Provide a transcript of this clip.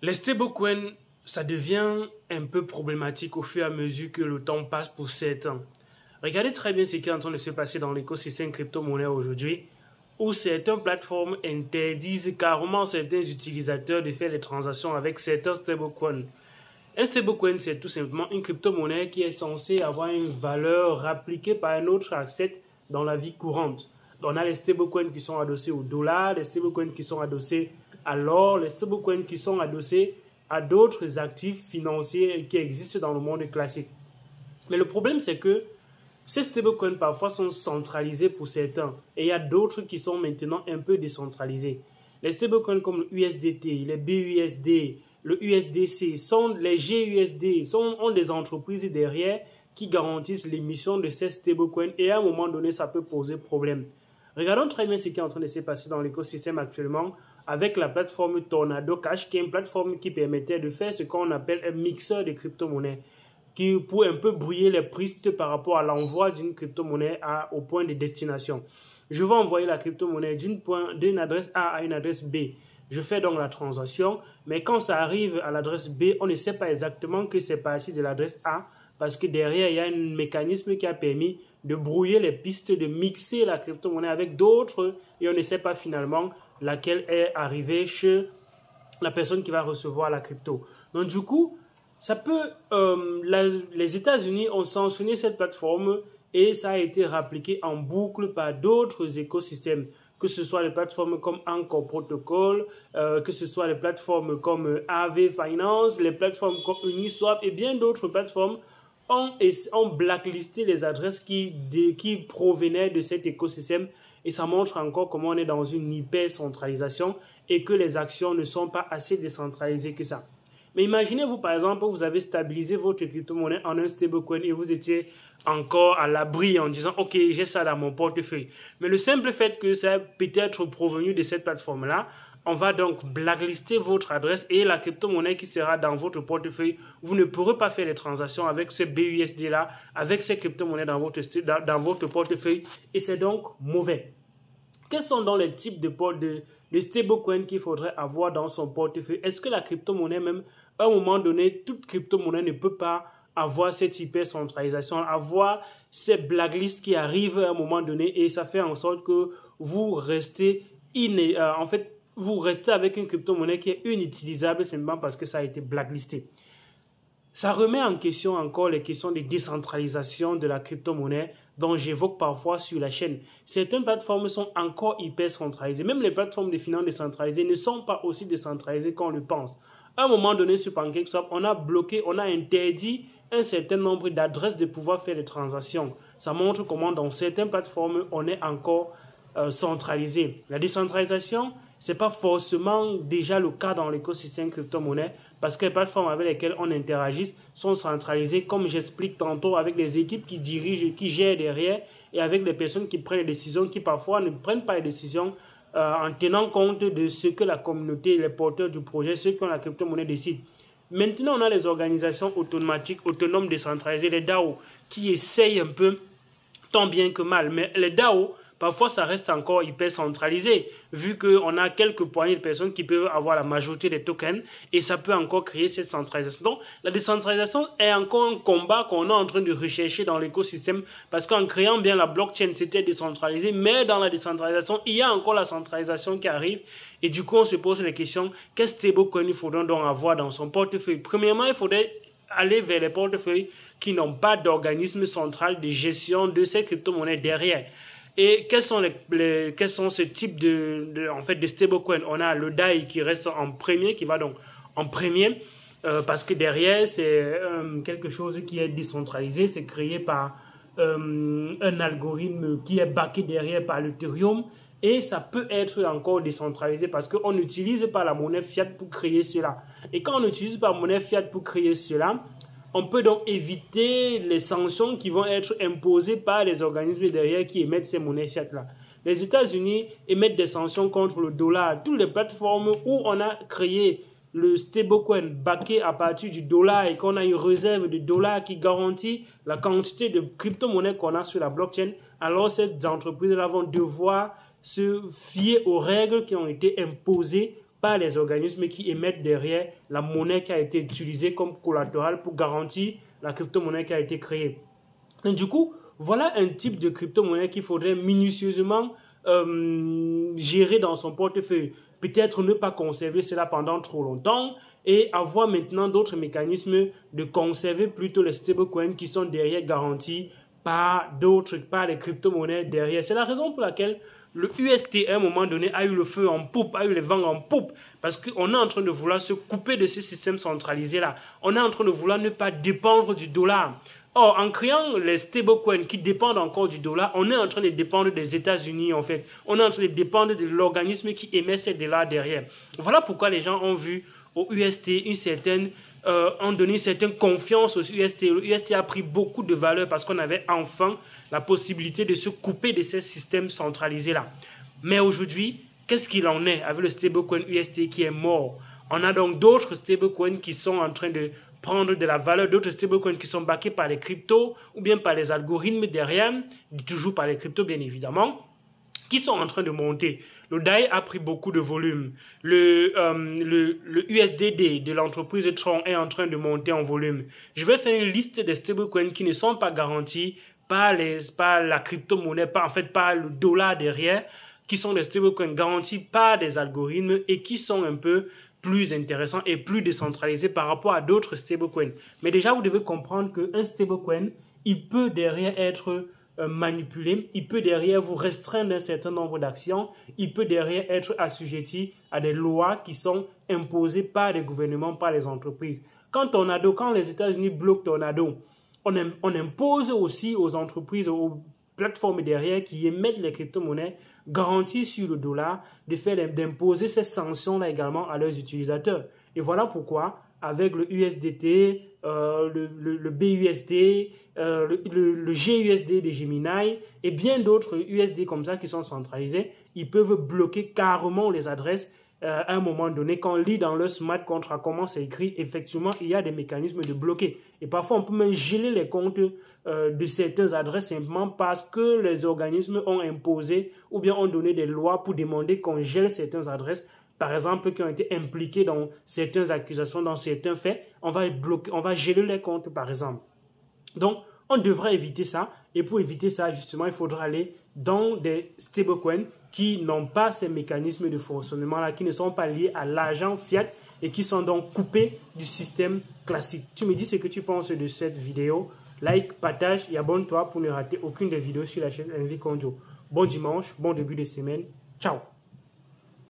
Les stablecoins, ça devient un peu problématique au fur et à mesure que le temps passe pour certains. Regardez très bien ce qui est en train de se passer dans l'écosystème crypto-monnaie aujourd'hui, où certaines plateformes interdisent carrément certains utilisateurs de faire des transactions avec certains stablecoins. Un stablecoin, c'est tout simplement une crypto-monnaie qui est censée avoir une valeur appliquée par un autre asset dans la vie courante. On a les stablecoins qui sont adossés au dollar, les stablecoins qui sont adossés à l'or, les stablecoins qui sont adossés à d'autres actifs financiers qui existent dans le monde classique. Mais le problème, c'est que ces stablecoins parfois sont centralisés pour certains et il y a d'autres qui sont maintenant un peu décentralisés. Les stablecoins comme le USDT, les BUSD, le USDC, les GUSD ont des entreprises derrière qui garantissent l'émission de ces stablecoins et à un moment donné, ça peut poser problème. Regardons très bien ce qui est en train de se passer dans l'écosystème actuellement avec la plateforme Tornado Cash, qui est une plateforme qui permettait de faire ce qu'on appelle un mixeur de crypto-monnaies, qui pour un peu brouiller les pistes par rapport à l'envoi d'une crypto-monnaie au point de destination. Je vais envoyer la crypto-monnaie d'une adresse A à une adresse B. Je fais donc la transaction, mais quand ça arrive à l'adresse B, on ne sait pas exactement que c'est parti de l'adresse A, parce que derrière, il y a un mécanisme qui a permis de brouiller les pistes, de mixer la crypto-monnaie avec d'autres, et on ne sait pas finalement laquelle est arrivée chez la personne qui va recevoir la crypto. Donc du coup, ça peut, les États-Unis ont sanctionné cette plateforme et ça a été répliqué en boucle par d'autres écosystèmes, que ce soit les plateformes comme Anchor Protocol, que ce soit les plateformes comme AV Finance, les plateformes comme Uniswap et bien d'autres plateformes ont blacklisté les adresses qui provenaient de cet écosystème. Et ça montre encore comment on est dans une hyper centralisation et que les actions ne sont pas assez décentralisées que ça. Mais imaginez-vous par exemple, vous avez stabilisé votre crypto-monnaie en un stablecoin et vous étiez encore à l'abri en disant « Ok, j'ai ça dans mon portefeuille ». Mais le simple fait que ça peut être provenu de cette plateforme-là, on va donc blacklister votre adresse et la crypto-monnaie qui sera dans votre portefeuille. Vous ne pourrez pas faire les transactions avec ce BUSD-là, avec ces crypto-monnaies dans votre portefeuille et c'est donc mauvais. Quels sont donc les types de stablecoins qu'il faudrait avoir dans son portefeuille? Est-ce que la crypto-monnaie même, à un moment donné, toute crypto-monnaie ne peut pas avoir cette hyper-centralisation, avoir ces blacklists qui arrivent à un moment donné et ça fait en sorte que vous restez vous restez avec une crypto-monnaie qui est inutilisable simplement parce que ça a été blacklisté. Ça remet en question encore les questions de décentralisation de la crypto-monnaie dont j'évoque parfois sur la chaîne. Certaines plateformes sont encore hyper centralisées. Même les plateformes de finances décentralisées ne sont pas aussi décentralisées qu'on le pense. À un moment donné, sur PancakeSwap, on a bloqué, on a interdit un certain nombre d'adresses de pouvoir faire des transactions. Ça montre comment dans certaines plateformes, on est encore centralisé. La décentralisation, ce n'est pas forcément déjà le cas dans l'écosystème crypto-monnaie parce que les plateformes avec lesquelles on interagit sont centralisées, comme j'explique tantôt, avec les équipes qui dirigent, qui gèrent derrière et avec les personnes qui prennent les décisions, qui parfois ne prennent pas les décisions en tenant compte de ce que la communauté, les porteurs du projet, ceux qui ont la crypto-monnaie décident. Maintenant, on a les organisations automatiques, autonomes, décentralisées, les DAO, qui essayent un peu, tant bien que mal. Mais les DAO, parfois, ça reste encore hyper centralisé, vu qu'on a quelques poignées de personnes qui peuvent avoir la majorité des tokens et ça peut encore créer cette centralisation. Donc, la décentralisation est encore un combat qu'on est en train de rechercher dans l'écosystème parce qu'en créant bien la blockchain, c'était décentralisé, mais dans la décentralisation, il y a encore la centralisation qui arrive et du coup, on se pose les questions, quel stablecoin il faudrait donc avoir dans son portefeuille? Premièrement, il faudrait aller vers les portefeuilles qui n'ont pas d'organisme central de gestion de ces crypto-monnaies derrière. Et quels sont ce type de stablecoin? On a le DAI qui reste en premier, qui va donc en premier, parce que derrière, c'est quelque chose qui est décentralisé, c'est créé par un algorithme qui est backé derrière par l'Ethereum, et ça peut être encore décentralisé parce qu'on n'utilise pas la monnaie fiat pour créer cela. Et quand on n'utilise pas la monnaie fiat pour créer cela, on peut donc éviter les sanctions qui vont être imposées par les organismes derrière qui émettent ces monnaies fiat-là. Les États-Unis émettent des sanctions contre le dollar. Toutes les plateformes où on a créé le stablecoin backé à partir du dollar et qu'on a une réserve de dollars qui garantit la quantité de crypto-monnaies qu'on a sur la blockchain, alors ces entreprises-là vont devoir se fier aux règles qui ont été imposées par les organismes qui émettent derrière la monnaie qui a été utilisée comme collatéral pour garantir la crypto-monnaie qui a été créée. Et du coup, voilà un type de crypto-monnaie qu'il faudrait minutieusement gérer dans son portefeuille. Peut-être ne pas conserver cela pendant trop longtemps et avoir maintenant d'autres mécanismes de conserver plutôt les stablecoins qui sont derrière garantis par les crypto-monnaies derrière. C'est la raison pour laquelle le UST à un moment donné a eu le feu en poupe, a eu les vents en poupe, parce qu'on est en train de vouloir se couper de ce système centralisé là. On est en train de vouloir ne pas dépendre du dollar. Or, en créant les stablecoins qui dépendent encore du dollar, on est en train de dépendre des États-Unis en fait. On est en train de dépendre de l'organisme qui émet ces dollars derrière. Voilà pourquoi les gens ont vu au UST ont donné une certaine confiance au UST. Le UST a pris beaucoup de valeur parce qu'on avait enfin la possibilité de se couper de ces systèmes centralisés-là. Mais aujourd'hui, qu'est-ce qu'il en est avec le stablecoin UST qui est mort? On a donc d'autres stablecoins qui sont en train de prendre de la valeur, d'autres stablecoins qui sont backés par les cryptos ou bien par les algorithmes derrière, toujours par les cryptos bien évidemment, qui sont en train de monter. Le DAI a pris beaucoup de volume. Le USDD de l'entreprise Tron est en train de monter en volume. Je vais faire une liste des stablecoins qui ne sont pas garantis par la crypto-monnaie, par le dollar derrière, qui sont des stablecoins garantis par des algorithmes et qui sont un peu plus intéressants et plus décentralisés par rapport à d'autres stablecoins. Mais déjà, vous devez comprendre qu'un stablecoin, il peut derrière être manipulé, il peut derrière vous restreindre un certain nombre d'actions, il peut derrière être assujetti à des lois qui sont imposées par les gouvernements, par les entreprises. Quand les États-Unis bloquent Tornado, on impose aussi aux entreprises, aux plateformes derrière qui émettent les crypto-monnaies garanties sur le dollar d'imposer ces sanctions-là également à leurs utilisateurs. Et voilà pourquoi, avec le USDT, le BUSD, le GUSD de Gemini et bien d'autres USD comme ça qui sont centralisés, ils peuvent bloquer carrément les adresses à un moment donné. Quand on lit dans le smart contract comment c'est écrit, effectivement, il y a des mécanismes de bloquer. Et parfois, on peut même geler les comptes de certaines adresses simplement parce que les organismes ont imposé ou bien ont donné des lois pour demander qu'on gèle certaines adresses, par exemple, qui ont été impliquées dans certaines accusations, dans certains faits. On va geler les comptes, par exemple. Donc, on devrait éviter ça. Et pour éviter ça, justement, il faudra aller dans des stablecoins qui n'ont pas ces mécanismes de fonctionnement-là, qui ne sont pas liés à l'argent fiat et qui sont donc coupés du système classique. Tu me dis ce que tu penses de cette vidéo. Like, partage et abonne-toi pour ne rater aucune des vidéos sur la chaîne Envy Conjo. Bon dimanche, bon début de semaine. Ciao!